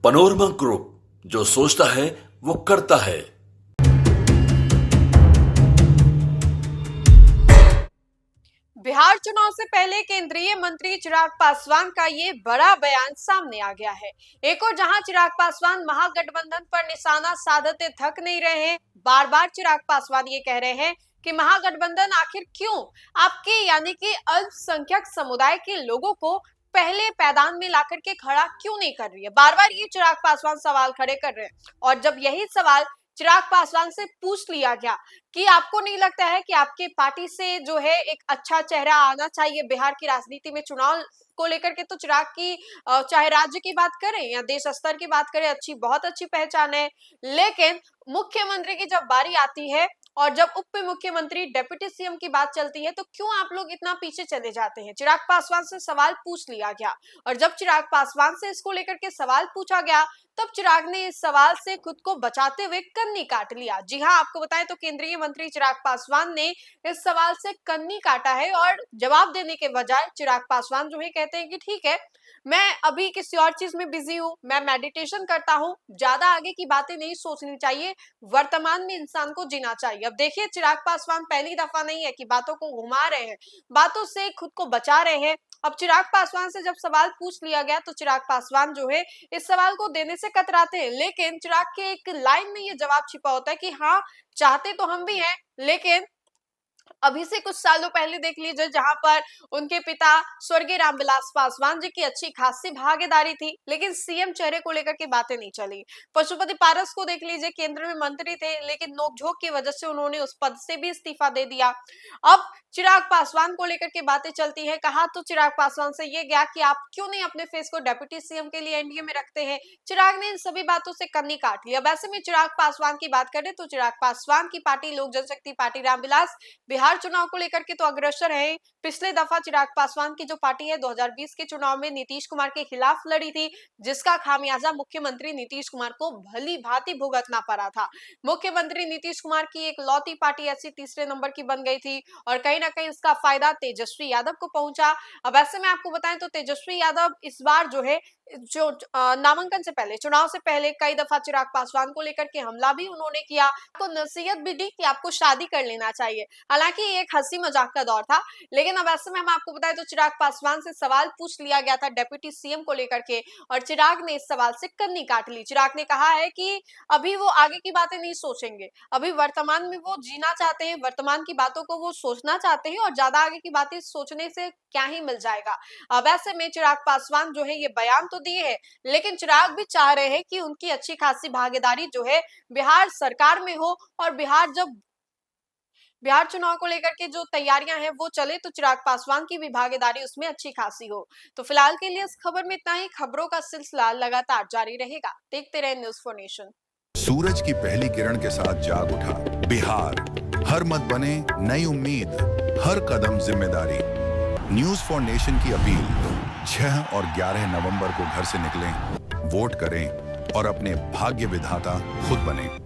Panorama group, जो सोचता है वो करता है। बिहार चुनाव से पहले केंद्रीय मंत्री चिराग पासवान का ये बड़ा बयान सामने आ गया है। एक और जहां चिराग पासवान महागठबंधन पर निशाना साधते थक नहीं रहे हैं, बार बार चिराग पासवान ये कह रहे हैं कि महागठबंधन आखिर क्यों आपके यानी कि अल्पसंख्यक समुदाय के लोगों को पहले पैदान में लाकर के खड़ा क्यों नहीं कर रही है। बार बार ये चिराग पासवान सवाल खड़े कर रहे हैं और जब यही सवाल चिराग पासवान से पूछ लिया गया कि आपको नहीं लगता है कि आपके पार्टी से जो है एक अच्छा चेहरा आना चाहिए बिहार की राजनीति में चुनाव को लेकर के, तो चिराग की चाहे राज्य की बात करें या देश स्तर की बात करें, बहुत अच्छी पहचान है। लेकिन मुख्यमंत्री की जब बारी आती है और जब उप मुख्यमंत्री डिप्टी सीएम की बात चलती है तो क्यों आप लोग इतना पीछे चले जाते हैं। चिराग पासवान से सवाल पूछ लिया गया और जब चिराग पासवान से इसको लेकर के सवाल पूछा गया तब चिराग ने इस सवाल से खुद को बचाते हुए कन्नी काट लिया। जी हां, आपको बताएं तो केंद्रीय मंत्री चिराग पासवान ने इस सवाल से कन्नी काटा है और जवाब देने के बजाय चिराग पासवान जो है कहते हैं कि ठीक है, मैं अभी किसी और चीज में बिजी हूं, मैं मेडिटेशन करता हूं, ज्यादा आगे की बातें नहीं सोचनी चाहिए, वर्तमान में इंसान को जीना चाहिए। अब देखिए, चिराग पासवान पहली दफा नहीं है कि बातों को घुमा रहे हैं, बातों से खुद को बचा रहे हैं। अब चिराग पासवान से जब सवाल पूछ लिया गया तो चिराग पासवान जो है इस सवाल को देने से कतराते हैं, लेकिन चिराग के एक लाइन में ये जवाब छिपा होता है कि हाँ, चाहते तो हम भी हैं, लेकिन अभी से कुछ सालों पहले देख लीजिए जहां पर उनके पिता स्वर्गीय रामविलास पासवान जी की अच्छी खासी भागीदारी थी, लेकिन सीएम चेहरे को लेकर के बातें नहीं चली। पशुपति पारस को देख लीजिए, केंद्र में मंत्री थे, लेकिन नोकझोंक की वजह से उन्होंने उस पद से भी इस्तीफा दे दिया। अब चिराग पासवान को लेकर के बातें चलती है। कहा तो चिराग पासवान से ये गया कि आप क्यों नहीं अपने फेस को डिप्टी सीएम के लिए एनडीए में रखते हैं। चिराग ने इन सभी बातों से कन्नी काट लिया। वैसे में चिराग पासवान की बात करें तो चिराग पासवान की पार्टी लोक जनशक्ति पार्टी रामविलास बिहार चुनाव को लेकर के तो अग्रसर है। पिछले दफा चिराग पासवान की जो पार्टी है 2020 के चुनाव में नीतीश कुमार के खिलाफ लड़ी थी, जिसका खामियाजा मुख्यमंत्री नीतीश कुमार को भली भांति भुगतना पड़ा था। मुख्यमंत्री नीतीश कुमार की एक लौती पार्टी ऐसी तीसरे नंबर की बन गई थी और कहीं ना कहीं इसका फायदा तेजस्वी यादव को पहुंचा। अब ऐसे में आपको बताएं तो तेजस्वी यादव इस बार जो है नामांकन से पहले, चुनाव से पहले कई दफा चिराग पासवान को लेकर के हमला भी उन्होंने किया, तो नसीहत भी दी कि आपको शादी कर लेना चाहिए। हालांकि ये एक हंसी मजाक का दौर था, लेकिन अब ऐसे में हम आपको बताएं तो चिराग पासवान से सवाल पूछ लिया गया था डिप्टी सीएम को लेकर के और चिराग ने इस सवाल से कन्नी काट ली। चिराग ने कहा है कि अभी वो आगे की बातें नहीं सोचेंगे, अभी वर्तमान में वो जीना चाहते हैं, वर्तमान की बातों को वो सोचना चाहते हैं और ज्यादा आगे की बातें सोचने से क्या ही मिल जाएगा। अब ऐसे में चिराग पासवान जो है ये बयान तो दिए हैं, लेकिन चिराग भी चाह रहे हैं कि उनकी अच्छी खासी भागीदारी जो है बिहार सरकार में हो और बिहार चुनाव को लेकर के जो तैयारियां हैं वो चले तो चिराग पासवान की भी भागीदारी उसमें अच्छी खासी हो। तो फिलहाल के लिए इस खबर में इतना ही। खबरों का सिलसिला लगातार जारी रहेगा, देखते रहे न्यूज़ फॉर नेशन। सूरज की पहली किरण के साथ जाग उठा बिहार, हर मत बने नई उम्मीद, हर कदम जिम्मेदारी। न्यूज़ फॉर नेशन की अपील, 6 और 11 नवंबर को घर से निकलें, वोट करें और अपने भाग्य विधाता खुद बने।